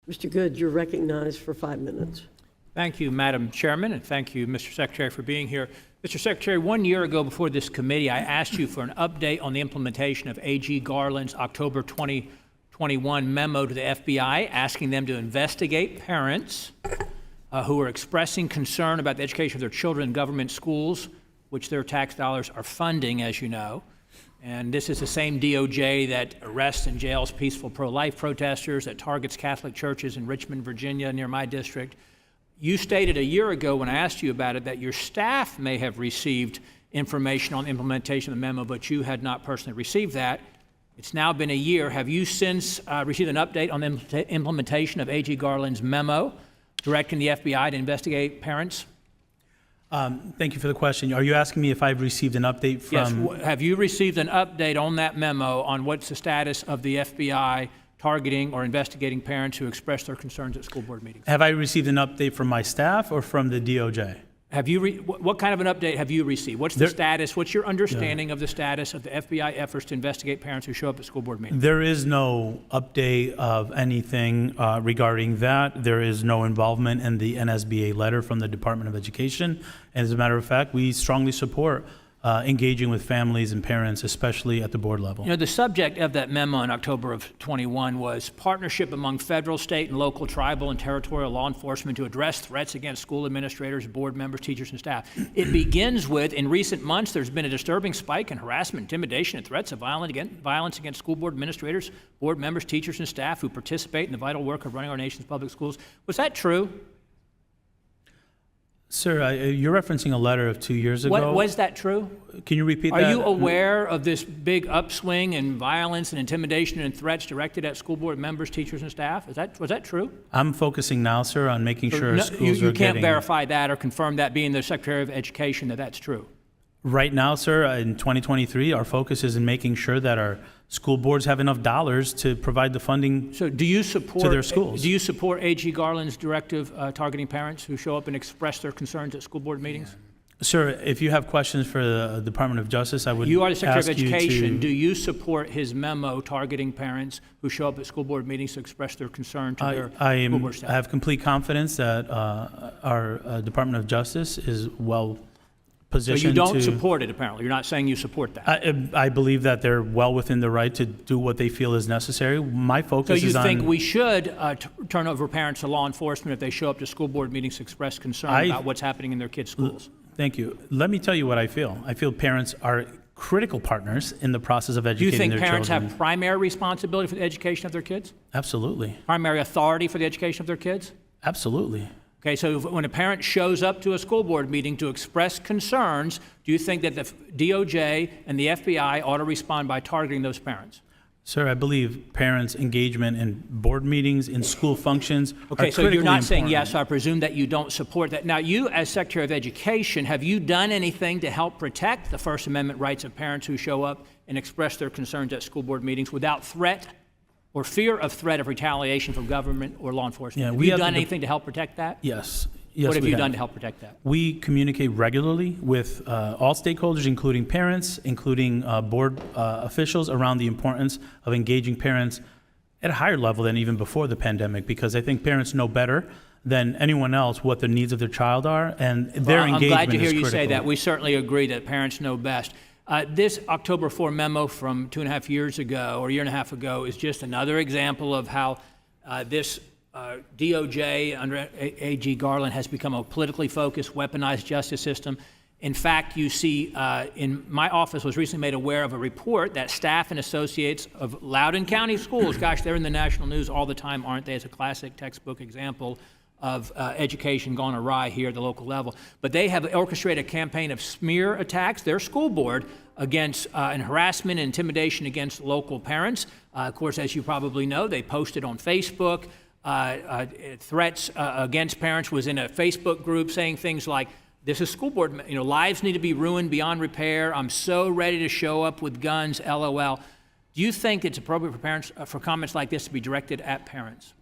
Mr. Good, you're recognized for 5 minutes. Thank you, Madam Chairman, and thank you, Mr. Secretary, for being here. Mr. Secretary, 1 year ago before this committee, I asked you for an update on the implementation of A.G. Garland's October 2021 memo to the FBI, asking them to investigate parents who are expressing concern about the education of their children in government schools, which their tax dollars are funding, as you know. And this is the same DOJ that arrests and jails peaceful pro-life protesters, that targets Catholic churches in Richmond, Virginia, near my district. You stated a year ago when I asked you about it that your staff may have received information on the implementation of the memo, but you had not personally received that. It's now been a year. Have you since received an update on the implementation of A.G. Garland's memo directing the FBI to investigate parents? Thank you for the question. Are you asking me if I've received an update from... Yes. Have you received an update on that memo on what's the status of the FBI targeting or investigating parents who express their concerns at school board meetings? Have I received an update from my staff or from the DOJ? Have you what kind of an update have you received? What's the status? What's your understanding of the status of the FBI efforts to investigate parents who show up at school board meetings? There is no update of anything regarding that. There is no involvement in the NSBA letter from the Department of Education. And as a matter of fact, we strongly support engaging with families and parents, especially at the board level. You know, the subject of that memo in October of 21 was partnership among federal, state, and local, tribal, and territorial law enforcement to address threats against school administrators, board members, teachers, and staff. It begins with, in recent months, there's been a disturbing spike in harassment, intimidation, and threats of violence against school board administrators, board members, teachers, and staff who participate in the vital work of running our nation's public schools. Was that true? Sir, you're referencing a letter of 2 years ago. Was that true? Can you repeat that? Are you aware of this big upswing in violence and intimidation and threats directed at school board members, teachers, and staff? Was that true? I'm focusing now, sir, on making sure No, schools you are can't getting... verify that or confirm that, being the Secretary of Education, that that's true. Right now, sir, in 2023, our focus is in making sure that our school boards have enough dollars to provide the funding So do you support, to their schools. Do you support A.G. Garland's directive targeting parents who show up and express their concerns at school board meetings? Sir, if you have questions for the Department of Justice, I would You are the Secretary of ask you Education. to- Do you support his memo targeting parents who show up at school board meetings to express their concern to their school board I staff? have complete confidence that our Department of Justice is well So positioned you don't to... support it, apparently. You're not saying you support that. I believe that they're well within the right to do what they feel is necessary. My So focus you is on... think we should turn over parents to law enforcement if they show up to school board meetings to express concern about what's happening in their kids' schools? Thank you. Let me tell you what I feel. I feel parents are critical partners in the process of Do you educating think their parents children. have primary responsibility for the education of their kids? Absolutely. Primary authority for the education of their kids? Absolutely. Okay, so when a parent shows up to a school board meeting to express concerns, do you think that the DOJ and the FBI ought to respond by targeting those parents? Sir, I believe parents' engagement in board meetings, in school functions, Okay, are so critically you're not saying important. yes, I presume that you don't support that. Now, you as Secretary of Education, have you done anything to help protect the First Amendment rights of parents who show up and express their concerns at school board meetings without threat or fear of threat of retaliation from government or law enforcement? Yeah, have we you have done the- anything to help protect that? Yes. Yes, What have we you done to help protect that? We communicate regularly with all stakeholders, including parents, including board officials, around the importance of engaging parents at a higher level than even before the pandemic, because I think parents know better than anyone else what the needs of their child are, and their engagement is critical. I'm glad to hear you say that. We certainly agree that parents know best. This October 4 memo from 2.5 years ago, or a year and a half ago, is just another example of how this DOJ under A.G. Garland has become a politically focused, weaponized justice system. In fact, you see, in my office was recently made aware of a report that staff and associates of Loudoun County schools, gosh, they're in the national news all the time, aren't they? It's a classic textbook example of education gone awry here at the local level. But they have orchestrated a campaign of smear attacks, their school board, against and harassment and intimidation against local parents. Of course, as you probably know, they posted on Facebook. Threats against parents, was in a Facebook group saying things like, this is school board, lives need to be ruined beyond repair. I'm so ready to show up with guns, LOL. Do you think it's appropriate for parents, for comments like this to be directed at parents?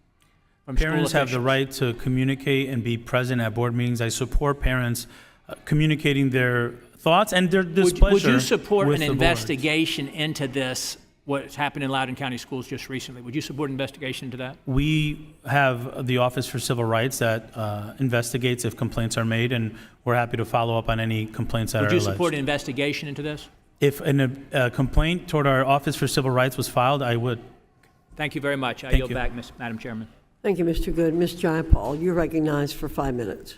Parents have the right to communicate and be present at board meetings. I support parents communicating their thoughts and their displeasure. Would you support with an the board. investigation into this what's happened in Loudoun County schools just recently. Would you support an investigation into that? We have the Office for Civil Rights that investigates if complaints are made, and we're happy to follow up on any complaints that Would are you alleged. support an investigation into this? If a complaint toward our Office for Civil Rights was filed, I would. Thank you very much. I Thank yield you. back, Madam Chairman. Thank you, Mr. Good. Ms. Jayapal, you're recognized for 5 minutes.